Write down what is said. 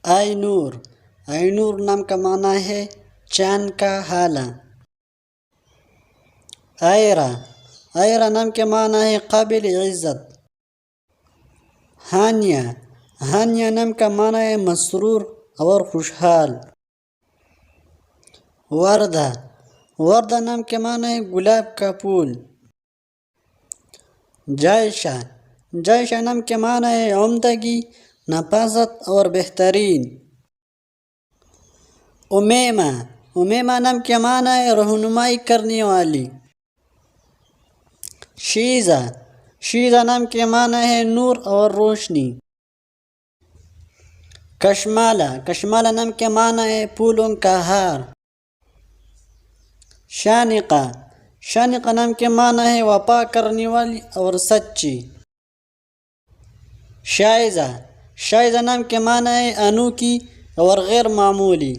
آئی نور، آئی نور نام کا معنی ہے چاند کا ہالہ۔ آئرہ، آئرہ نام کے معنی ہے قابل عزت۔ ہانیہ، ہانیہ نام کا معنی ہے مسرور اور خوشحال۔ وردہ، وردہ نام کے معنی ہے گلاب کا پھول۔ جائشہ، جائشہ نام کے معنی ہے عمدگی، نفاست اور بہترین۔ امیمہ، امیمہ نام کے معنی ہے رہنمائی کرنے والی۔ شیزہ، شیزہ نام کے معنی ہے نور اور روشنی۔ کشمالہ، کشمالہ نام کے معنی ہے پھولوں کا ہار۔ شانقہ، شانقہ نام کے معنی ہے وفا کرنے والی اور سچی۔ شائزہ، شائزہ نام کے معنی ہے انوکھی اور غیر معمولی۔